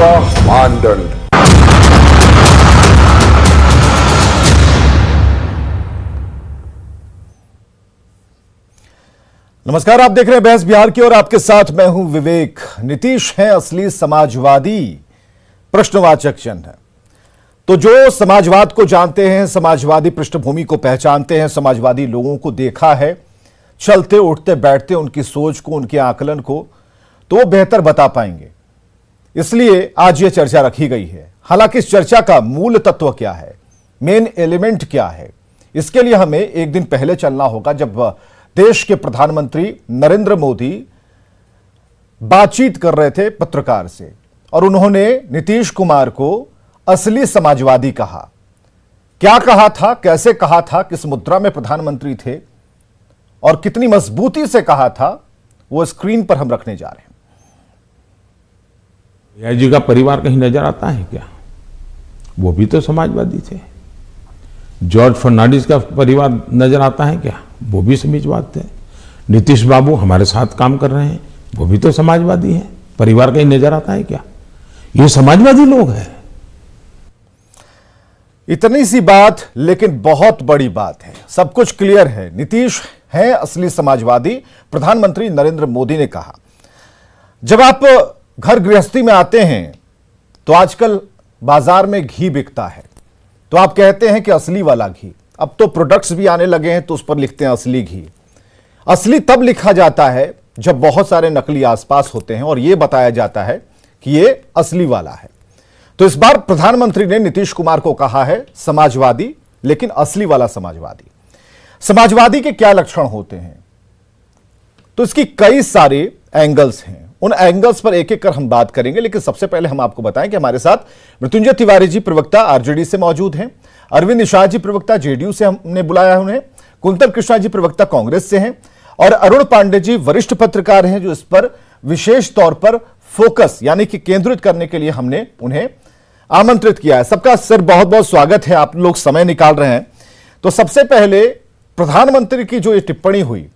का मानदंड। नमस्कार, आप देख रहे हैं बहस बिहार की और आपके साथ मैं हूं विवेक। नीतीश हैं असली समाजवादी? प्रश्नवाचक चिन्ह है। तो जो समाजवाद को जानते हैं, समाजवादी पृष्ठभूमि को पहचानते हैं, समाजवादी लोगों को देखा है, चलते उठते बैठते उनकी सोच को, उनके आकलन को, तो वो बेहतर बता पाएंगे। इसलिए आज ये चर्चा रखी गई है। हालांकि इस चर्चा का मूल तत्व क्या है, मेन एलिमेंट क्या है, इसके लिए हमें एक दिन पहले चलना होगा, जब देश के प्रधानमंत्री नरेंद्र मोदी बातचीत कर रहे थे पत्रकार से और उन्होंने नीतीश कुमार को असली समाजवादी कहा। क्या कहा था, कैसे कहा था, किस मुद्रा में प्रधानमंत्री थे और कितनी मजबूती से कहा था, वो स्क्रीन पर हम रखने जा रहे हैं। जी का परिवार कहीं नजर आता है क्या? वो भी तो समाजवादी थे। जॉर्ज फर्नांडिस का परिवार नजर आता है क्या? वो भी समाजवादी थे। नीतीश बाबू हमारे साथ काम कर रहे हैं, वो भी तो समाजवादी हैं। परिवार कहीं नजर आता है क्या? ये समाजवादी लोग हैं। इतनी सी बात, लेकिन बहुत बड़ी बात है। सब कुछ क्लियर है। नीतीश हैं असली समाजवादी, प्रधानमंत्री नरेंद्र मोदी ने कहा। जब आप घर गृहस्थी में आते हैं तो आजकल बाजार में घी बिकता है, तो आप कहते हैं कि असली वाला घी। अब तो प्रोडक्ट्स भी आने लगे हैं तो उस पर लिखते हैं असली घी। असली तब लिखा जाता है जब बहुत सारे नकली आसपास होते हैं और यह बताया जाता है कि यह असली वाला है। तो इस बार प्रधानमंत्री ने नीतीश कुमार को कहा है समाजवादी, लेकिन असली वाला समाजवादी। समाजवादी के क्या लक्षण होते हैं, तो इसकी कई सारे एंगल्स हैं। उन एंगल्स पर एक एक कर हम बात करेंगे, लेकिन सबसे पहले हम आपको बताएं कि हमारे साथ मृत्युंजय तिवारी जी प्रवक्ता आरजेडी से मौजूद हैं, अरविंद निषाद जी प्रवक्ता जेडीयू से हमने बुलाया उन्हें, कुंतल कृष्णा जी प्रवक्ता कांग्रेस से हैं और अरुण पांडे जी वरिष्ठ पत्रकार हैं, जो इस पर विशेष तौर पर फोकस यानी कि केंद्रित करने के लिए हमने उन्हें आमंत्रित किया है। सबका सर बहुत बहुत स्वागत है, आप लोग समय निकाल रहे हैं। तो सबसे पहले प्रधानमंत्री की जो ये टिप्पणी हुई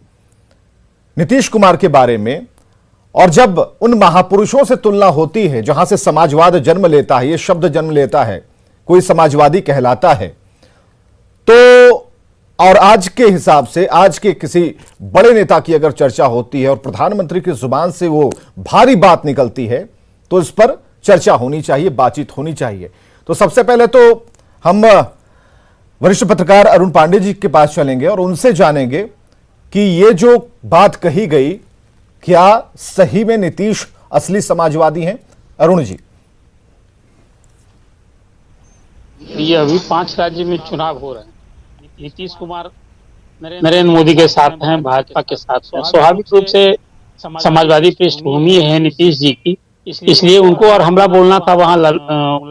नीतीश कुमार के बारे में, और जब उन महापुरुषों से तुलना होती है जहां से समाजवाद जन्म लेता है, ये शब्द जन्म लेता है, कोई समाजवादी कहलाता है, तो और आज के हिसाब से आज के किसी बड़े नेता की अगर चर्चा होती है और प्रधानमंत्री की जुबान से वो भारी बात निकलती है, तो इस पर चर्चा होनी चाहिए, बातचीत होनी चाहिए। तो सबसे पहले तो हम वरिष्ठ पत्रकार अरुण पांडे जी के पास चलेंगे और उनसे जानेंगे कि ये जो बात कही गई, क्या सही में नीतीश असली समाजवादी हैं? अरुण जी। ये अभी 5 राज्य में चुनाव हो रहे हैं। नीतीश कुमार नरेंद्र मोदी के साथ हैं, भाजपा के साथ हैं। स्वाभाविक रूप से समाजवादी पृष्ठभूमि है नीतीश जी की, इसलिए उनको और हमला बोलना था वहां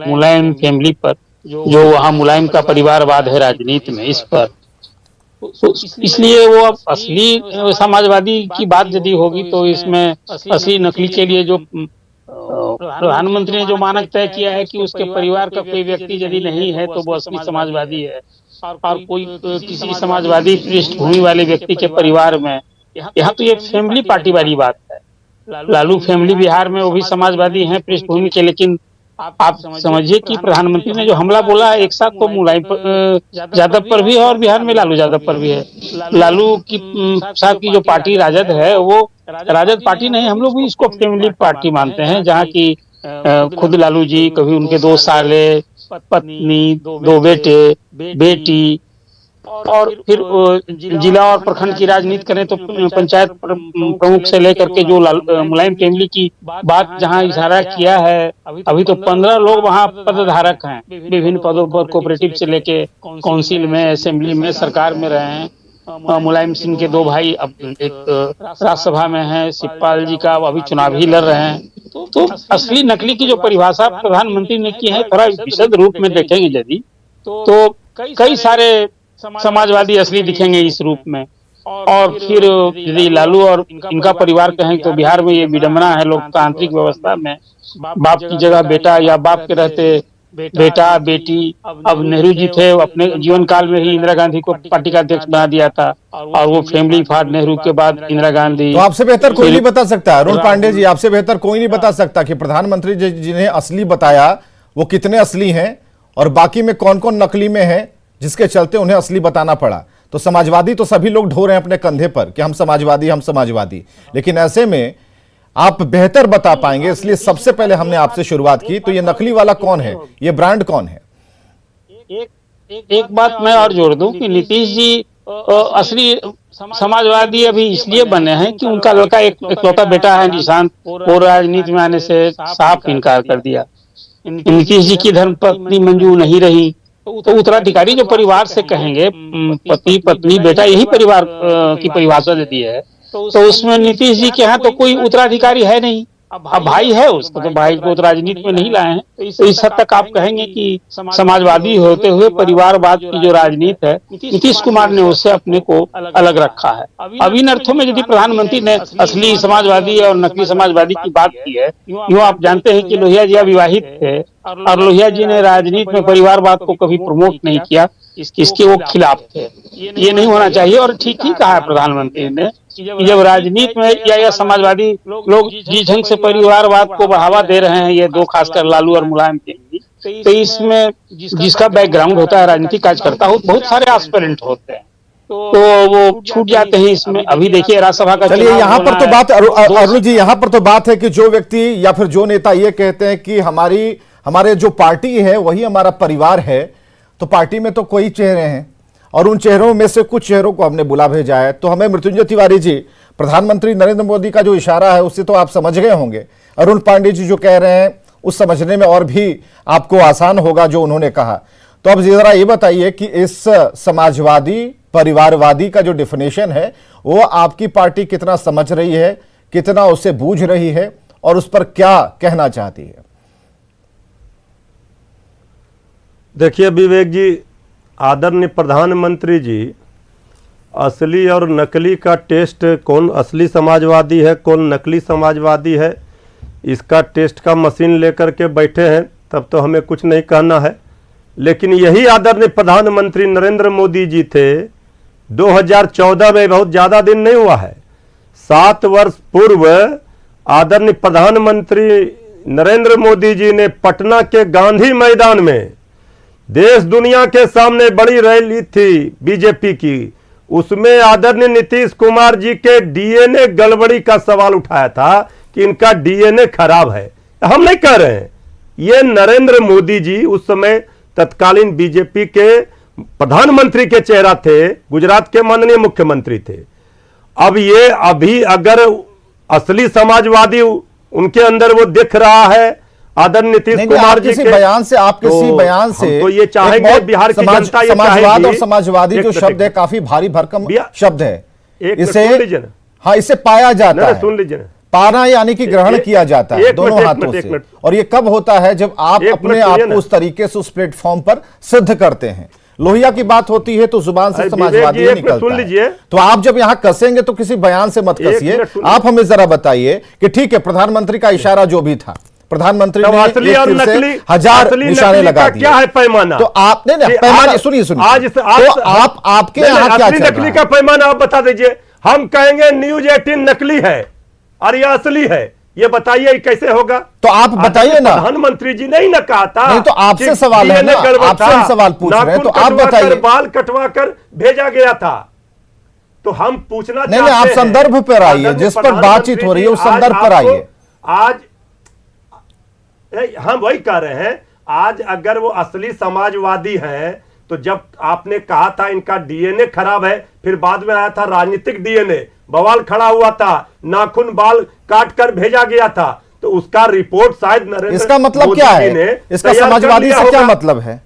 मुलायम फैमिली पर, जो वहां मुलायम का परिवारवाद है राजनीति में, इस पर। तो इसलिए वो अब असली समाजवादी की बात यदि होगी तो इसमें असली नकली के लिए जो प्रधानमंत्री ने जो मानक तय किया है कि उसके परिवार का कोई व्यक्ति यदि नहीं है तो वो असली समाजवादी है, और कोई किसी समाजवादी पृष्ठभूमि वाले व्यक्ति के परिवार में, यहाँ तो ये फैमिली पार्टी वाली बात है। लालू फैमिली बिहार में वो भी समाजवादी हैं पृष्ठभूमि के, लेकिन आप समझिए कि प्रधानमंत्री ने जो हमला बोला है एक साथ तो मुलायम यादव पर भी है और बिहार में लालू यादव पर भी है। लालू की साहब की जो पार्टी राजद है वो राजद पार्टी नहीं, हम लोग भी इसको फैमिली पार्टी मानते हैं, जहाँ की खुद लालू जी, कभी उनके 2 साले, पत्नी, 2 बेटे, बेटी, और फिर जिला और प्रखंड की राजनीति करें तो पंचायत प्रमुख से लेकर के जो मुलायम फैमिली की बात जहां इशारा किया है, अभी तो 15 लोग वहां पदधारक हैं विभिन्न पदों पर, कोऑपरेटिव से लेके काउंसिल में, असेंबली में, सरकार में रहे हैं। मुलायम सिंह के 2 भाई अब एक राज्यसभा में हैं, शिवपाल जी का अभी चुनाव ही लड़ रहे हैं। तो असली नकली की जो परिभाषा प्रधानमंत्री ने की है, थोड़ा विशद रूप में देखेंगे यदि, तो कई सारे समाजवादी असली दिखेंगे इस रूप में। और फिर यदि लालू और इनका परिवार कहें तो बिहार में ये विडंबना है लोकतांत्रिक व्यवस्था में, बाप की जगह बेटा या बाप के रहते बेटा बेटी। अब नेहरू जी थे, अपने जीवन काल में ही इंदिरा गांधी को पार्टी का अध्यक्ष बना दिया था, और वो फैमिली फॉर नेहरू के बाद इंदिरा गांधी। तो आपसे बेहतर कोई नहीं बता सकता, अरुण पांडे जी, आपसे बेहतर कोई नहीं बता सकता कि प्रधानमंत्री जी जिन्हें असली बताया वो कितने असली हैं और बाकी में कौन कौन नकली में है, जिसके चलते उन्हें असली बताना पड़ा। तो समाजवादी तो सभी लोग ढो रहे हैं अपने कंधे पर कि हम समाजवादी, हम समाजवादी, लेकिन ऐसे में आप बेहतर बता पाएंगे, इसलिए सबसे पहले हमने आपसे शुरुआत की। तो ये नकली वाला कौन है, ये ब्रांड कौन है? एक बात मैं और जोड़ दूं कि नीतीश जी असली समाजवादी अभी इसलिए बने हैं कि उनका लड़का इकलौता बेटा है निशांत, वो राजनीति में आने से साफ इनकार कर दिया। नीतीश जी की धर्मपत्नी मंजू नहीं रही, तो उत्तराधिकारी जो परिवार से कहेंगे, पति पत्नी बेटा, यही परिवार की परिभाषा देती है। तो उसमें नीतीश जी के यहाँ तो कोई उत्तराधिकारी है नहीं। अब भाई है उसका, तो भाई को तो राजनीति में नहीं लाए हैं। तो इस हद तक आप कहेंगे कि समाजवादी होते हुए परिवारवाद की जो राजनीति है, नीतीश कुमार ने उससे अपने को अलग रखा है। अब इन अर्थों में यदि प्रधानमंत्री ने असली समाजवादी और नकली समाजवादी की बात की है, यूँ आप जानते हैं कि लोहिया जी अविवाहित थे और लोहिया जी ने राजनीति में परिवारवाद को कभी प्रमोट नहीं किया, इसके वो खिलाफ थे। ये नहीं होना चाहिए, और ठीक ही कहा है प्रधानमंत्री ने कि जब राजनीति में या समाजवादी लोग जिस ढंग से परिवारवाद को बढ़ावा दे रहे हैं, ये दो खासकर लालू और मुलायम के, तो इसमें जिसका बैकग्राउंड होता है राजनीतिक कार्यकर्ता हो, बहुत सारे एस्पिरेंट होते हैं, तो वो छूट जाते हैं इसमें। अभी देखिए राज्यसभा का, चलिए यहाँ पर तो बात अरुण जी, यहाँ पर तो बात है कि जो व्यक्ति या फिर जो नेता ये कहते हैं कि हमारे जो पार्टी है वही हमारा परिवार है, तो पार्टी में तो कई चेहरे हैं और उन चेहरों में से कुछ चेहरों को हमने बुला भेजा है। तो हमें मृत्युंजय तिवारी जी, प्रधानमंत्री नरेंद्र मोदी का जो इशारा है उससे तो आप समझ गए होंगे, अरुण पांडे जी जो कह रहे हैं उस समझने में और भी आपको आसान होगा जो उन्होंने कहा। तो अब जरा ये बताइए कि इस समाजवादी परिवारवादी का जो डिफिनेशन है वो आपकी पार्टी कितना समझ रही है, कितना उसे बूझ रही है और उस पर क्या कहना चाहती है? देखिए विवेक जी, आदरणीय प्रधानमंत्री जी असली और नकली का टेस्ट, कौन असली समाजवादी है कौन नकली समाजवादी है, इसका टेस्ट का मशीन लेकर के बैठे हैं, तब तो हमें कुछ नहीं कहना है। लेकिन यही आदरणीय प्रधानमंत्री नरेंद्र मोदी जी थे 2014 में, बहुत ज़्यादा दिन नहीं हुआ है, 7 वर्ष पूर्व आदरणीय प्रधानमंत्री नरेंद्र मोदी जी ने पटना के गांधी मैदान में देश दुनिया के सामने बड़ी रैली थी बीजेपी की, उसमें आदरणीय नीतीश कुमार जी के डीएनए गड़बड़ी का सवाल उठाया था कि इनका डीएनए खराब है। हम नहीं कह रहे हैं, ये नरेंद्र मोदी जी उस समय तत्कालीन बीजेपी के प्रधानमंत्री के चेहरा थे, गुजरात के माननीय मुख्यमंत्री थे। अब ये अभी अगर असली समाजवादी उनके अंदर वो दिख रहा है आदरणीय नीतीश कुमार जी के बयान से, आप किसी बयान से तो ये चाहेंगे बिहार की जनता ये समाजवाद और समाजवादी जो शब्द है काफी भारी भरकम शब्द है, इसे पाया जाता है, सुन लीजिए, पाना यानी कि ग्रहण किया जाता है दोनों हाथों से। और ये कब होता है? जब आप अपने आप को उस तरीके से उस प्लेटफॉर्म पर सिद्ध करते हैं। लोहिया की बात होती है तो जुबान से समाजवादी निकलता है। तो आप जब यहां कसेंगे तो किसी बयान से मत कसिए। आप हमें जरा बताइए कि ठीक है, प्रधानमंत्री का इशारा जो भी था, प्रधानमंत्री ने असली और नकली 1000 निशाने लगा दिए। क्या है पैमाना? तो आपने पैमाना सुनिए आज तो आपके यहाँ क्या चल रहा है? नकली का पैमाना आप बता दीजिए। हम कहेंगे न्यूज 18 नकली है और यह असली है, ये बताइए कैसे होगा? तो आप बताइए ना। प्रधानमंत्री जी नहीं ना कहा था? नहीं तो आपसे सवाल है ना, आपसे सवाल पूछ रहे हैं तो आप बताइए। बाल कटवा कर भेजा गया था, तो हम पूछना नहीं, आप संदर्भ पर आइए, जिस पर बातचीत हो रही है उस संदर्भ पर आइए। आज हम वही कह रहे हैं, आज अगर वो असली समाजवादी हैं तो जब आपने कहा था इनका डीएनए खराब है, फिर बाद में आया था राजनीतिक डीएनए, बवाल खड़ा हुआ था, नाखून बाल काट कर भेजा गया था, तो उसका रिपोर्ट शायद नरेंद्र इसका मतलब क्या है? इसका समाजवादी से क्या मतलब है?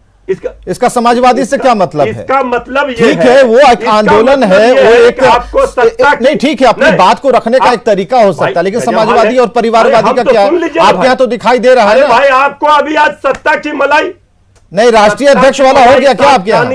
इसका समाजवादी से क्या मतलब है? इसका मतलब ये ठीक है, वो एक आंदोलन है, वो एक आपको सत्ता नहीं, ठीक है, अपनी बात को रखने का एक तरीका हो सकता है, लेकिन समाजवादी और परिवारवादी का क्या है? आपके यहाँ तो दिखाई दे रहा है भाई, आपको अभी आज सत्ता की मलाई नहीं, राष्ट्रीय अध्यक्ष वाला हो गया क्या आपके यहाँ?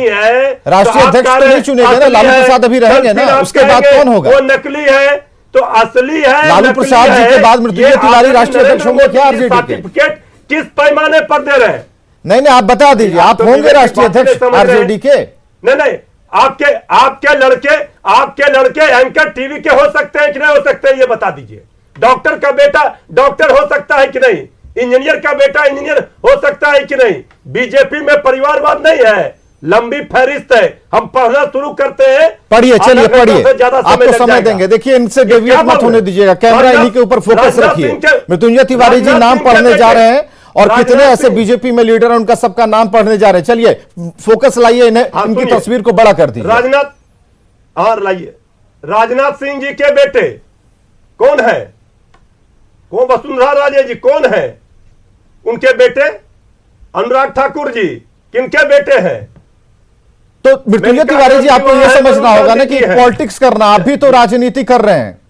राष्ट्रीय अध्यक्ष तो नहीं चुने गए ना, लालू प्रसाद अभी रहेंगे ना, उसके बाद कौन होगा? वो नकली है तो असली है। लालू प्रसाद जी के बाद मृत्युंजय तिवारी राष्ट्रीय अध्यक्ष होंगे क्या? आरजेडी के किस पैमाने पर दे रहे हैं? नहीं नहीं, आप बता दीजिए, आप होंगे राष्ट्रीय अध्यक्ष आरजेडी के? नहीं नहीं, आपके लड़के एंकर टीवी के हो सकते हैं कि नहीं हो सकते हैं, ये बता दीजिए। डॉक्टर का बेटा डॉक्टर हो सकता है कि नहीं, इंजीनियर का बेटा इंजीनियर हो सकता है कि नहीं। बीजेपी में परिवारवाद नहीं है, लंबी फहरिस्त है। हम पढ़ना शुरू करते हैं, पढ़िए, चलिए पढ़िए, आपको समय देंगे। देखिए, इनसे डेविएट मत होने दीजिएगा, कैमरा इन्हीं के ऊपर फोकस रखिए। मृत्युंजय तिवारी जी नाम पढ़ने जा रहे हैं और कितने ऐसे बीजेपी में लीडर हैं, उनका सबका नाम पढ़ने जा रहे हैं। चलिए फोकस लाइए, इनकी तस्वीर को बड़ा कर दीजिए। लाइए, राजनाथ सिंह जी के बेटे कौन है? कौन? वसुंधरा राजे जी कौन है? उनके बेटे अनुराग ठाकुर जी किनके बेटे हैं? तो मृत्युंजय तिवारी जी, आपको यह समझना होगा ना कि पॉलिटिक्स करना, आप भी तो राजनीति कर रहे हैं।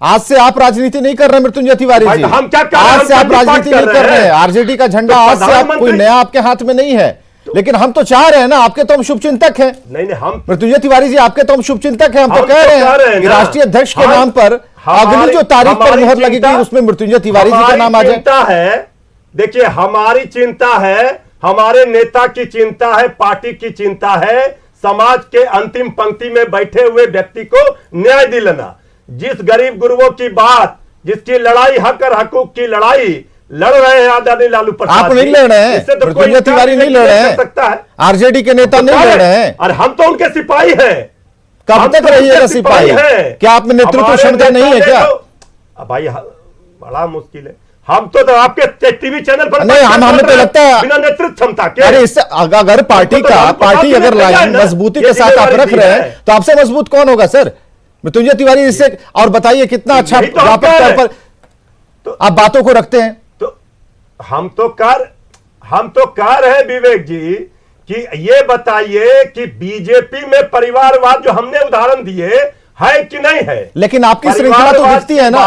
आज से आप राजनीति नहीं कर रहे मृत्युंजय तिवारी जी, हम क्या कर रहे हैं? आज से आप राजनीति नहीं कर रहे हैं। आरजेडी का झंडा आज से आप कोई नया आपके हाथ में नहीं है, लेकिन हम तो चाह रहे हैं ना, आपके तो हम शुभचिंतक हैं। नहीं, हम मृत्युंजय तिवारी जी, आपके तो हम शुभचिंतक हैं। हम तो कह रहे हैं कि राष्ट्रीय अध्यक्ष के नाम पर अगली जो तारीख पर मुहर लगेगी उसमें मृत्युंजय तिवारी जी का नाम आ जाए। देखिए, हमारी चिंता है, हमारे नेता की चिंता है, पार्टी की चिंता है, समाज के अंतिम पंक्ति में बैठे हुए व्यक्ति को न्याय दिलाना। जिस गरीब गुरुओं की बात, जिसकी लड़ाई हक और हकूक की लड़ाई लड़ रहे हैं आदरणीय लालू प्रसाद, आप नहीं लड़ रहे हैं, मृत्युंजय तिवारी नहीं लड़ रहे हैं, आरजेडी के नेता नहीं लड़ रहे हैं, और हम तो उनके सिपाही हैं। कब तक रहिएगा सिपाही? क्या आप में नेतृत्व क्षमता नहीं है क्या? भाई बड़ा मुश्किल है। हम तो आपके टीवी चैनल पर नहीं, हमें तो लगता है बिना नेतृत्व क्षमता के। अरे इससे अगर पार्टी अगर मजबूती के साथ आप रख रहे हैं तो आपसे मजबूत कौन होगा सर? मृत्युंजय तिवारी, इससे और बताइए कितना अच्छा व्यापक तौर पर आप बातों को रखते हैं। तो हम तो कर रहे हैं विवेक जी कि ये बताइए कि बीजेपी में परिवारवाद जो हमने उदाहरण दिए है कि नहीं है? लेकिन आपकी श्रृंखला तो दिखती है ना,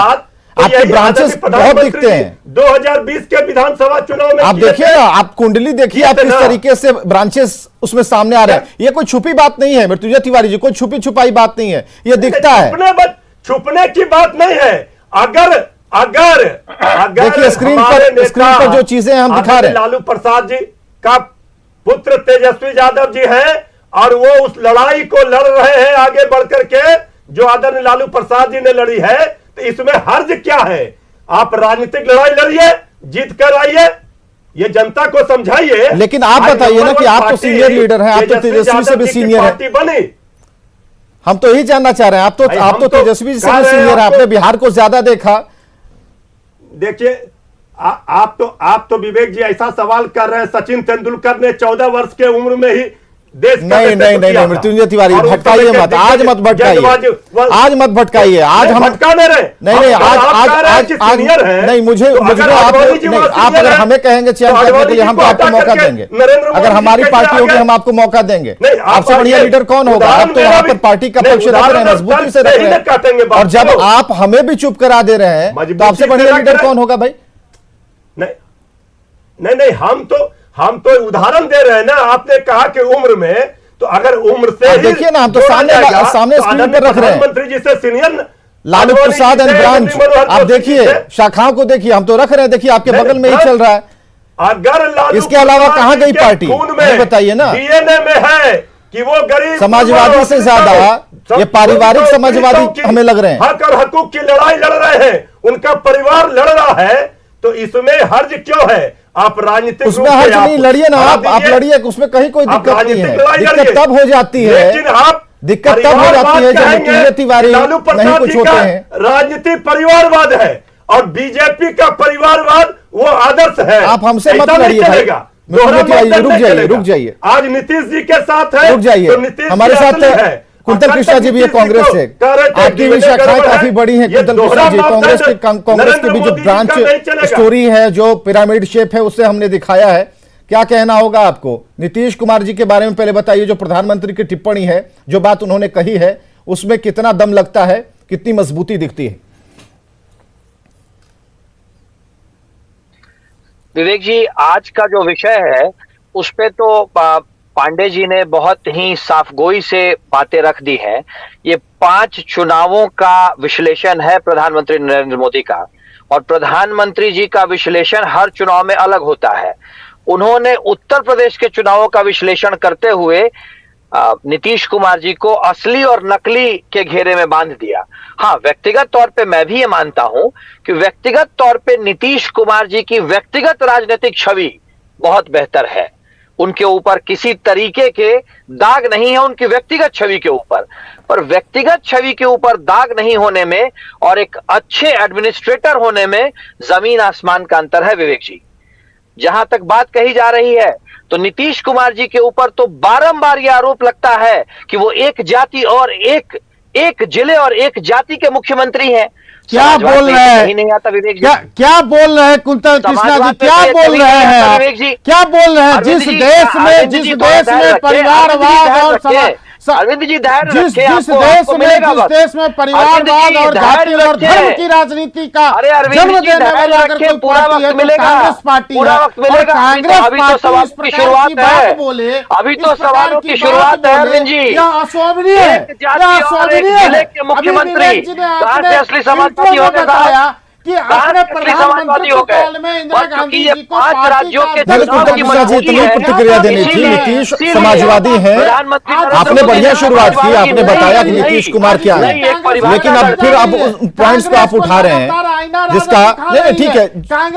आपके ब्रांचेस बहुत दिखते हैं। 2020 के विधानसभा चुनाव में आप देखिए ना, आप कुंडली देखिए, आप किस तरीके से ब्रांचेस उसमें सामने आ रहे हैं। ये कोई छुपी बात नहीं है मृत्युंजय तिवारी जी, कोई छुपी छुपाई बात नहीं है, ये दिखता है। छुपने की बात नहीं है। अगर देखिए स्क्रीन पर जो चीजें हम दिखा रहे हैं, लालू प्रसाद जी का पुत्र तेजस्वी यादव जी हैं और वो उस लड़ाई को लड़ रहे हैं आगे बढ़कर के, जो आदरणीय लालू प्रसाद जी ने लड़ी है, तो इसमें हर्ज क्या है? आप राजनीतिक लड़ाई लड़िए, जीत कर आइए, ये जनता को समझाइए। लेकिन आप बताइए ना कि आप तो सीनियर लीडर हैं, आप तो तेजस्वी से भी सीनियर हैं। हम तो यही जानना चाह रहे हैं, आप तो तेजस्वी से भी सीनियर हैं, आपने बिहार को ज्यादा देखा। देखिए, आप तो विवेक जी ऐसा सवाल कर रहे हैं, सचिन तेंदुलकर ने 14 वर्ष के उम्र में ही देश नहीं मृत्युंजय तिवारी, भटकाइए मत, आज मत भटकाइए, आज मत भटकाइए। आज हम भटकाने रहे नहीं, आज नहीं, मुझे आप अगर हमें कहेंगे चयन करने के लिए, हम तो आपको मौका देंगे। अगर हमारी पार्टी होगी हम आपको मौका देंगे। आपसे बढ़िया लीडर कौन होगा? आप तो वहां पर पार्टी का पक्ष रख रहे हैं, मजबूती से रख रहे हैं, और जब आप हमें भी चुप करा दे रहे हैं तो आपसे बढ़िया लीडर कौन होगा भाई? नहीं, हम तो उदाहरण दे रहे हैं ना। आपने कहा कि उम्र में, तो अगर उम्र से देखिए ना, हम तो सामने स्क्रीन पर रख रहे हैं, प्रधानमंत्री जी से senior Lalu Prasad and branch, आप देखिए शाखाओं को देखिए, हम तो रख रहे हैं, देखिए आपके बगल में ही चल रहा है। अगर इसके अलावा कहां गई पार्टी, बताइए ना। डीएनए में है कि वो गरीब समाजवादी से ज्यादा ये पारिवारिक समाजवादी हमें लग रहे हैं। हक और हकूक की लड़ाई लड़ रहे हैं, उनका परिवार लड़ रहा है, तो इसमें हर्ज क्यों है? आप राजनीतिक उसमें हर्ज नहीं, लड़िए ना, आप लड़िए, उसमें कहीं कोई दिक्कत नहीं है। दिक्कत तब हो जाती है, दिक्कत तब हो जाती है जब मृत्युंजय तिवारी नहीं कुछ होते हैं। राजनीति परिवारवाद है और बीजेपी का परिवारवाद वो आदर्श है। आप हमसे मत लड़िए भाई, मृत्युंजय तिवारी रुक जाइए। आज नीतीश जी के साथ है, रुक जाइए, हमारे साथ कुंतल कृष्णा जी भी है कांग्रेस से, आपकी भी शाखाएं काफी बड़ी हैं। कुंतल कृष्णा जी कांग्रेस की भी जो ब्रांच स्टोरी है, जो पिरामिड शेप है, उससे हमने दिखाया है। क्या कहना होगा आपको नीतीश कुमार जी के बारे में? पहले बताइए, जो प्रधानमंत्री की टिप्पणी है, जो बात उन्होंने कही है, उसमें कितना दम लगता है, कितनी मजबूती दिखती है? विवेक जी, आज का जो विषय है उस पे तो पांडे जी ने बहुत ही साफगोई से बातें रख दी हैं। ये 5 चुनावों का विश्लेषण है प्रधानमंत्री नरेंद्र मोदी का, और प्रधानमंत्री जी का विश्लेषण हर चुनाव में अलग होता है। उन्होंने उत्तर प्रदेश के चुनावों का विश्लेषण करते हुए नीतीश कुमार जी को असली और नकली के घेरे में बांध दिया। हाँ, व्यक्तिगत तौर पे मैं भी ये मानता हूं कि व्यक्तिगत तौर पे नीतीश कुमार जी की व्यक्तिगत राजनीतिक छवि बहुत बेहतर है। उनके ऊपर किसी तरीके के दाग नहीं है, उनकी व्यक्तिगत छवि के ऊपर। पर व्यक्तिगत छवि के ऊपर दाग नहीं होने में और एक अच्छे एडमिनिस्ट्रेटर होने में जमीन आसमान का अंतर है विवेक जी। जहां तक बात कही जा रही है तो नीतीश कुमार जी के ऊपर तो बारंबार यह आरोप लगता है कि वो एक जाति और एक जिले और एक जाति के मुख्यमंत्री हैं। क्या बोल रहे हैं? नहीं आता विवेक जी। क्या बोल रहे हैं कुंतल कृष्णा जी? क्या बोल रहे हैं विवेक जी? क्या बोल रहे हैं? जिस देश में परिवारवाद और अरविंद जी धैर्य जिस देश में परिवारवाद और जाति और धर्म की राजनीति का जन्म देने वाला अगर कोई पार्टी है तो कांग्रेस पार्टी है। और कांग्रेस पार्टी इस प्रकार की बात बोले, अभी तो सवालों की शुरुआत है अरविंद जी। यह अशोभनीय है, यह अशोभनीय है। मुख्यमंत्री कहां से असली समाजवादी हो गया कि अपने प्रधानमंत्री काल में इंदिरा गांधी जी को 5 राज्यों के इतनी प्रतिक्रिया देनी थी। नीतीश समाजवादी हैं, आपने बढ़िया शुरुआत की, आपने बताया कि नीतीश कुमार क्या है, लेकिन अब फिर अब पॉइंट्स को आप उठा रहे हैं जिसका नहीं, ठीक है,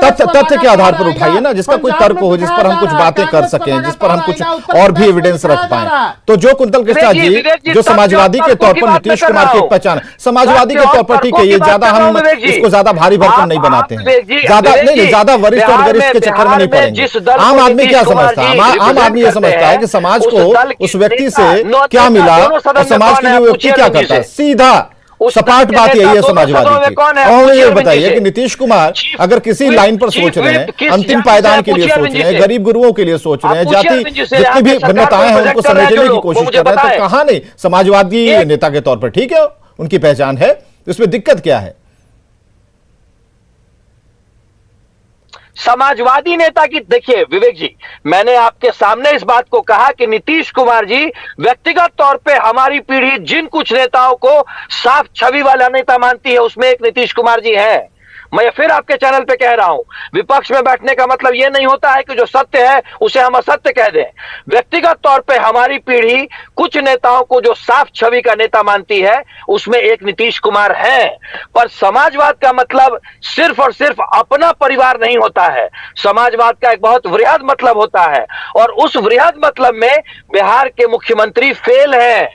तथ्य के आधार पर उठाइए ना, जिसका कोई तर्क हो, जिस पर हम कुछ बातें कर सकें, जिस पर हम कुछ और भी एविडेंस रख पाए। तो जो कुंतल कृष्णा जी जो समाजवादी के तौर पर नीतीश कुमार की एक पहचान, समाजवादी के तौर पर ठीक है, ये ज्यादा हम इसको ज्यादा भारी भरकम नहीं बनाते हैं, ज्यादा नहीं, ज्यादा वरिष्ठ और गरिष्ठ के चक्कर में नहीं पड़ेंगे। आम आदमी क्या समझता है? आम आदमी ये समझता है कि समाज को उस व्यक्ति से क्या मिला और समाज के लिए वो व्यक्ति क्या करता है। सीधा सपाट बात यही है समाजवादी की। और ये बताइए कि नीतीश कुमार अगर किसी लाइन पर सोच रहे हैं, अंतिम पायदान के लिए सोच रहे हैं, गरीब गुरुओं के लिए सोच रहे हैं, जाति जितनी भी भिन्नताएं हैं उनको समेटने की कोशिश कर रहे हैं, तो कहां नहीं समाजवादी नेता के तौर पर ठीक है, उनकी पहचान है, इसमें दिक्कत क्या है? समाजवादी नेता की देखिए विवेक जी, मैंने आपके सामने इस बात को कहा कि नीतीश कुमार जी व्यक्तिगत तौर पे हमारी पीढ़ी जिन कुछ नेताओं को साफ छवि वाला नेता मानती है उसमें एक नीतीश कुमार जी हैं। मैं फिर आपके चैनल पे कह रहा हूं, विपक्ष में बैठने का मतलब यह नहीं होता है कि जो सत्य है उसे हम असत्य कह दें। व्यक्तिगत तौर पे हमारी पीढ़ी कुछ नेताओं को जो साफ छवि का नेता मानती है उसमें एक नीतीश कुमार है। पर समाजवाद का मतलब सिर्फ और सिर्फ अपना परिवार नहीं होता है, समाजवाद का एक बहुत वृहद मतलब होता है, और उस वृहद मतलब में बिहार के मुख्यमंत्री फेल हैं।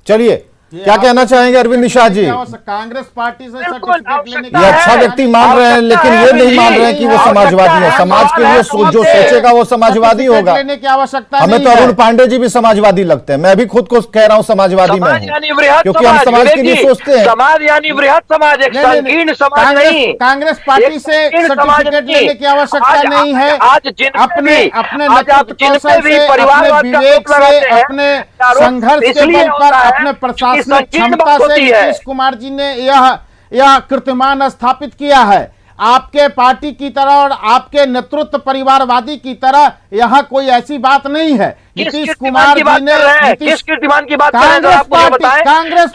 चलिए, क्या कहना चाहेंगे अरविंद निषाद जी? कांग्रेस पार्टी से सर्टिफिकेट लेने ये अच्छा व्यक्ति मान रहे हैं, लेकिन ये नहीं मान रहे हैं कि वो समाजवादी है। समाज के लिए जो सोचेगा वो समाजवादी होगा। लेने की आवश्यकता हमें तो अरुण पांडे जी भी समाजवादी लगते हैं, मैं भी खुद को कह रहा हूँ समाजवादी में हूँ, क्योंकि हम समाज के लिए सोचते हैं। समाज यानी वृहद समाज, एक संकीर्ण समाज नहीं। कांग्रेस पार्टी से सर्टिफिकेट लेने की आवश्यकता नहीं है। अपने नेतृत्व भी परिवारवाद का विवेक से, अपने संघर्ष के बल पर, अपने प्रशासनिक क्षमता से नीतीश कुमार जी ने यह कीर्तिमान स्थापित किया है। आपके पार्टी की तरह और आपके नेतृत्व परिवारवादी की तरह यहाँ कोई ऐसी बात नहीं है। नीतीश कुमार जी ने किस कीर्तिमान की बात कांग्रेस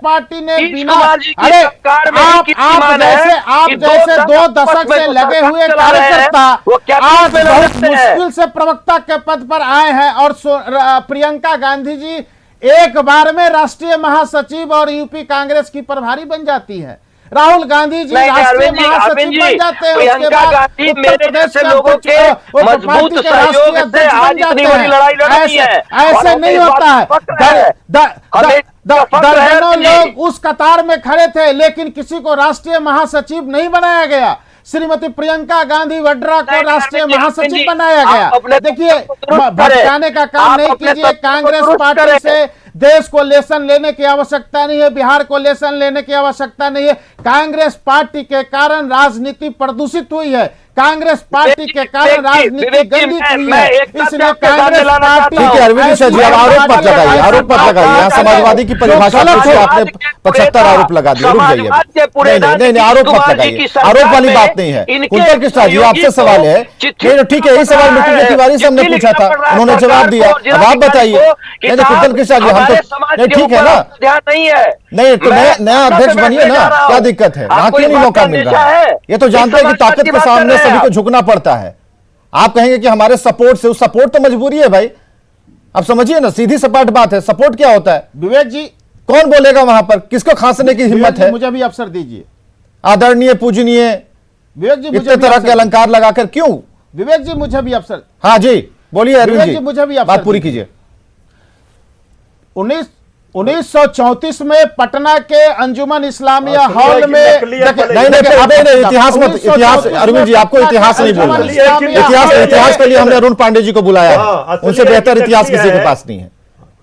पार्टी ने बिना, अरे आप जैसे 2 दशक से लगे हुए कार्यकर्ता आज बहुत मुश्किल से प्रवक्ता के पद पर आए हैं, और प्रियंका गांधी जी एक बार में राष्ट्रीय महासचिव और यूपी कांग्रेस की प्रभारी बन जाती है। राहुल गांधी जी राष्ट्रीय महासचिव बन जाते हैं, उसके बाद उत्तर प्रदेश के लोगों के मजबूत सहयोग से आज इतनी बड़ी लड़ाई लड़ी है। ऐसे नहीं होता है। दर्जनों लोग उस कतार में खड़े थे, लेकिन किसी को राष्ट्रीय महासचिव नहीं बनाया गया। श्रीमती प्रियंका गांधी वड्रा को राष्ट्रीय महासचिव बनाया गया। देखिए, भटकाने का काम नहीं कीजिए। कांग्रेस पार्टी से देश को लेसन लेने की आवश्यकता नहीं है, बिहार को लेसन लेने की आवश्यकता नहीं है। कांग्रेस पार्टी के कारण राजनीति प्रदूषित हुई है, कांग्रेस पार्टी के कारण राजनीति गंदी हुई है, इसलिए कांग्रेस पार्टी। ठीक है अरविंद निषाद जी, अब आरोप मत लगाइए, आरोप मत लगाइए। यहाँ समाजवादी की परिभाषा आपने 75 आरोप लगा दिए, रुक जाइए। नहीं, आरोप मत लगाइए, आरोप वाली बात नहीं है। कुंतल कृष्णा जी, आपसे सवाल है, ठीक है, यही सवाल मुकुल तिवारी से हमने पूछा था, उन्होंने जवाब दिया। अब आप बताइए। कुंतल कृष्णा जी, हम तो ठीक है ना, ध्यान नहीं है, नहीं तो नया अध्यक्ष बनिए ना, क्या दिक्कत है? वहां क्यों नहीं मौका मिल रहा है? ये तो जानते हैं कि ताकत के सामने सभी को झुकना पड़ता है। आप कहेंगे कि हमारे सपोर्ट से, उस सपोर्ट तो मजबूरी है भाई। अब समझिए ना, सीधी सपाट बात है, सपोर्ट क्या होता है? विवेक जी, कौन बोलेगा वहां पर? किसको खांसने की हिम्मत है? मुझे भी अवसर दीजिए। आदरणीय, पूजनीय, विवेक जी, इतने तरह के अलंकार लगाकर क्यों? विवेक जी, मुझे भी अवसर। हाँ जी, बोलिए अरविंद विवेक जी, मुझे भी बात पूरी कीजिए। 1934 में पटना के अंजुमन इस्लामिया हॉल में, नहीं, इतिहास मत, इतिहास अरविंद जी आपको इतिहास नहीं बोलना। इतिहास के लिए हमने अरुण पांडे जी को बुलाया है, उनसे बेहतर इतिहास किसी के पास नहीं है।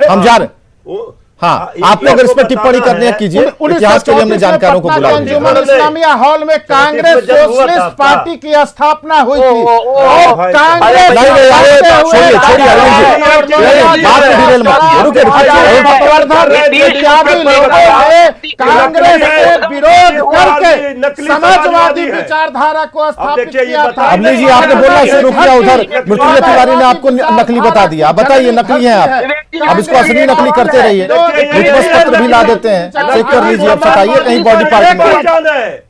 हम जा रहे, हाँ, आपने अगर इस पर टिप्पणी करनी है कीजिए। इतिहास के लिए हमने जानकारों को बुलाया। अंजुमन इस्लामिया हॉल में कांग्रेस सोशलिस्ट पार्टी की स्थापना हुई थी और कांग्रेस, छोड़िए छोड़िए अरविंद जी, बात को डिरेल मत कीजिए, रुकिए कांग्रेस के विरोध करके समाजवादी विचारधारा को स्थापित किया था। अवनी जी आपने बोलना शुरू किया, उधर मृत्युंजय तिवारी ने आपको नकली बता दिया। आप बताइए, नकली हैं आप, अब इसको असली नकली करते रहिए। लिटमस पत्र भी ला देते हैं, चेक कर लीजिए। अब बताइए कहीं बॉडी पार्ट में पहचान है,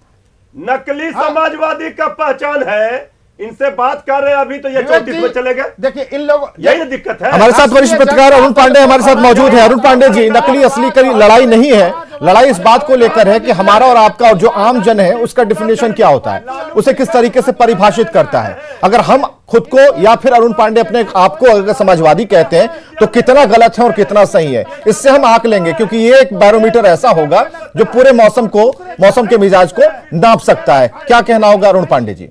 नकली समाजवादी का पहचान है। इनसे बात कर रहे हैं अभी तो ये 34 में चले गए। देखिए इन लोगों, यही ना दिक्कत है। हमारे साथ वरिष्ठ पत्रकार अरुण पांडे हमारे साथ मौजूद है। अरुण पांडे जी, नकली असली की लड़ाई नहीं है, लड़ाई इस बात को लेकर है कि हमारा और आपका और जो आम जन है उसका डिफिनेशन क्या होता है, उसे किस तरीके से परिभाषित करता है। अगर हम खुद को या फिर अरुण पांडे अपने आप को अगर समाजवादी कहते हैं तो कितना गलत है और कितना सही है, इससे हम आंक लेंगे, क्योंकि ये एक बैरोमीटर ऐसा होगा जो पूरे मौसम के मिजाज को नाप सकता है। क्या कहना होगा अरुण पांडे जी?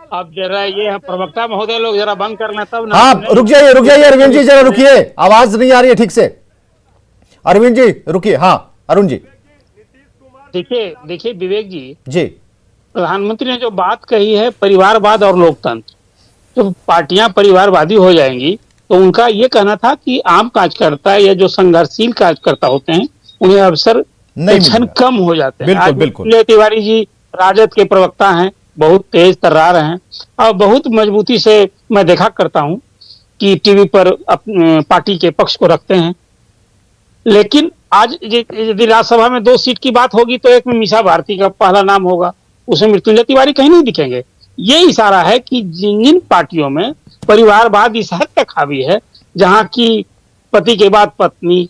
अब जरा ये प्रवक्ता महोदय लोग जरा बंद करना तब ना। हाँ, रुक जाइए अरविंद जी, जरा रुकिए, आवाज नहीं आ रही है ठीक से। अरविंद जी रुकिए। हाँ अरुण जी। देखिए विवेक जी, प्रधानमंत्री ने जो बात कही है परिवारवाद और लोकतंत्र, तो पार्टियां परिवारवादी हो जाएंगी तो उनका ये कहना था कि आम कार्यकर्ता या जो संघर्षशील कार्यकर्ता होते हैं उन्हें अवसर क्षण कम हो जाते हैं। बिल्कुल बिल्कुल। तिवारी जी राजद के प्रवक्ता हैं, बहुत तेज तर्रार हैं और बहुत मजबूती से मैं देखा करता हूं कि टीवी पर पार्टी के पक्ष को रखते हैं। लेकिन आज यदि राज्यसभा में 2 सीट की बात होगी तो एक में मीसा भारती का पहला नाम होगा, उसमें मृत्युंजय तिवारी कहीं नहीं दिखेंगे। ये इशारा है कि जिन पार्टियों में परिवारवाद इस हद तक हावी है, जहां की पति के बाद पत्नी,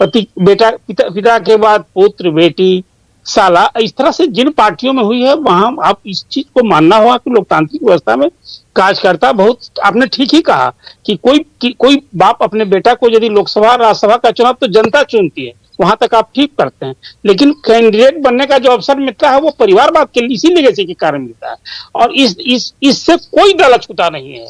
पिता के बाद पुत्र बेटी साला, इस तरह से जिन पार्टियों में हुई है वहां आप इस चीज को मानना होगा कि लोकतांत्रिक व्यवस्था में कार्यकर्ता बहुत, आपने ठीक ही कहा कि कोई बाप अपने बेटा को यदि लोकसभा राज्यसभा का चुनाव तो जनता चुनती है, वहां तक आप ठीक करते हैं, लेकिन कैंडिडेट बनने का जो अवसर मिलता है वो परिवारवाद के इसी लेगेसी के कारण मिलता है और इससे कोई दल अछूता नहीं है।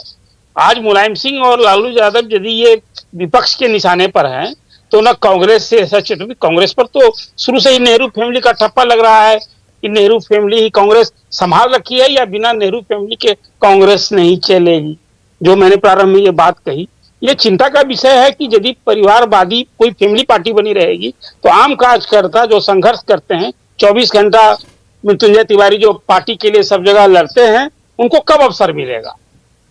आज मुलायम सिंह और लालू यादव यदि ये विपक्ष के निशाने पर हैं तो ना कांग्रेस से सच, कांग्रेस पर तो शुरू से ही नेहरू फैमिली का ठप्पा लग रहा है कि नेहरू फैमिली ही कांग्रेस संभाल रखी है या बिना नेहरू फैमिली के कांग्रेस नहीं चलेगी। जो मैंने प्रारंभ में ये बात कही, ये चिंता का विषय है कि यदि परिवारवादी कोई फैमिली पार्टी बनी रहेगी तो आम कार्यकर्ता जो संघर्ष करते हैं 24 घंटा, मृत्युंजय तिवारी जो पार्टी के लिए सब जगह लड़ते हैं, उनको कब अवसर मिलेगा?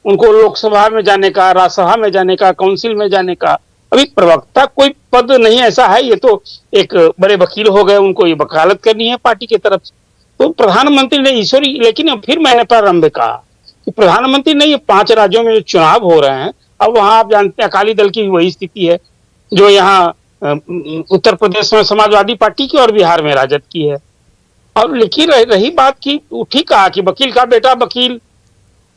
उनको लोकसभा में जाने का, राज्यसभा में जाने का, काउंसिल में जाने का। अभी प्रवक्ता कोई पद नहीं ऐसा है, ये तो एक बड़े वकील हो गए, उनको ये वकालत करनी है पार्टी की तरफ से। तो प्रधानमंत्री ने ईश्वरी, लेकिन फिर मैंने प्रारंभ कहा कि प्रधानमंत्री ने ये 5 राज्यों में जो चुनाव हो रहे हैं, अब वहां आप जानते हैं अकाली दल की वही स्थिति है जो यहाँ उत्तर प्रदेश में समाजवादी पार्टी की और बिहार में राजद की है। और लेकिन रही बात की, ठीक कहा कि वकील का बेटा वकील,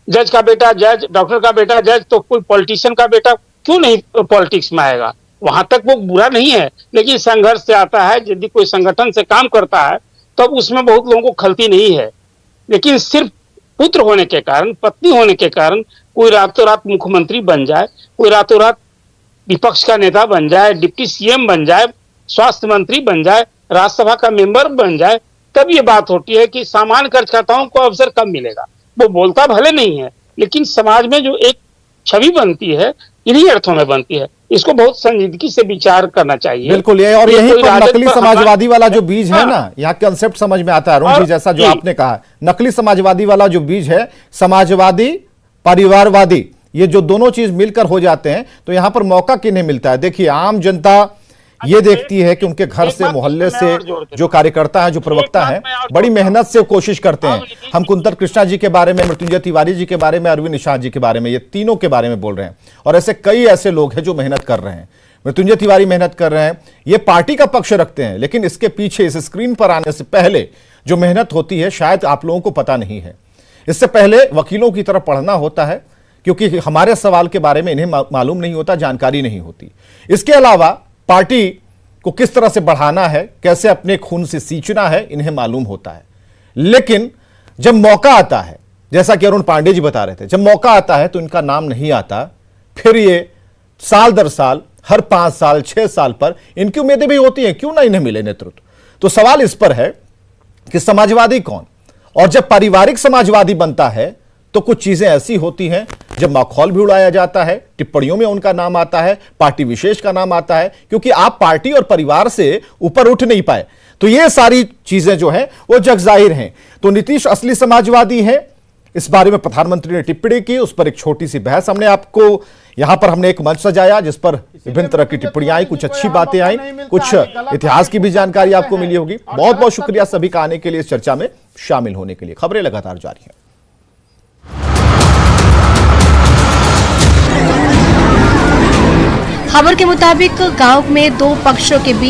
जज का बेटा जज, डॉक्टर का बेटा जज, तो कोई पॉलिटिशियन का बेटा क्यों नहीं पॉलिटिक्स में आएगा? वहां तक वो बुरा नहीं है, लेकिन संघर्ष से आता है। यदि कोई संगठन से काम करता है तब तो उसमें बहुत लोगों को खलती नहीं है, लेकिन सिर्फ पुत्र होने के कारण, पत्नी होने के कारण कोई रातों रात मुख्यमंत्री बन जाए, कोई रातों रात विपक्ष का नेता बन जाए, डिप्टी सीएम बन जाए, स्वास्थ्य मंत्री बन जाए, राज्यसभा का मेंबर बन जाए, तब ये बात होती है कि सामान्य कार्यकर्ताओं को अवसर कम मिलेगा। वो बोलता भले नहीं है, लेकिन समाज में जो एक छवि बनती है इन्हीं अर्थों में बनती है। इसको बहुत संजीदगी से विचार करना चाहिए। बिल्कुल, ये और यही पर नकली समाजवादी वाला जो बीज है ना, यहाँ कंसेप्ट समझ में आता है अरुण जी, जैसा जो आपने कहा, नकली समाजवादी वाला जो बीज है, समाजवादी परिवारवादी, ये जो दोनों चीज मिलकर हो जाते हैं तो यहां पर मौका किन्हें मिलता है? देखिए, आम जनता ये देखती है कि उनके घर से, मोहल्ले से जो कार्यकर्ता है, जो प्रवक्ता है, बड़ी मेहनत से कोशिश करते हैं। हम कुंतर कृष्णा जी के बारे में, मृत्युंजय तिवारी जी के बारे में, अरविंद निषाद जी के बारे में, ये तीनों के बारे में बोल रहे हैं। और ऐसे कई ऐसे लोग हैं जो मेहनत कर रहे हैं। मृत्युंजय तिवारी मेहनत कर रहे हैं, ये पार्टी का पक्ष रखते हैं, लेकिन इसके पीछे, इस स्क्रीन पर आने से पहले जो मेहनत होती है शायद आप लोगों को पता नहीं है। इससे पहले वकीलों की तरफ पढ़ना होता है, क्योंकि हमारे सवाल के बारे में इन्हें मालूम नहीं होता, जानकारी नहीं होती। इसके अलावा पार्टी को किस तरह से बढ़ाना है, कैसे अपने खून से सींचना है, इन्हें मालूम होता है। लेकिन जब मौका आता है, जैसा कि अरुण पांडे जी बता रहे थे, जब मौका आता है तो इनका नाम नहीं आता। फिर ये साल दर साल, हर 5 साल 6 साल पर इनकी उम्मीदें भी होती हैं, क्यों ना इन्हें मिले नेतृत्व। तो सवाल इस पर है कि समाजवादी कौन, और जब पारिवारिक समाजवादी बनता है तो कुछ चीजें ऐसी होती हैं, जब माखौल भी उड़ाया जाता है, टिप्पणियों में उनका नाम आता है, पार्टी विशेष का नाम आता है, क्योंकि आप पार्टी और परिवार से ऊपर उठ नहीं पाए। तो ये सारी चीजें जो हैं वो जग जाहिर हैं। तो नीतीश असली समाजवादी है, इस बारे में प्रधानमंत्री ने टिप्पणी की, उस पर एक छोटी सी बहस हमने आपको यहां पर हमने एक मंच सजाया, जिस पर विभिन्न तरह की टिप्पणियां आई, कुछ अच्छी बातें आई, कुछ इतिहास की भी जानकारी आपको मिली होगी। बहुत बहुत शुक्रिया सभी का आने के लिए, इस चर्चा में शामिल होने के लिए। खबरें लगातार जारी हैं। खबर के मुताबिक गांव में 2 पक्षों के बीच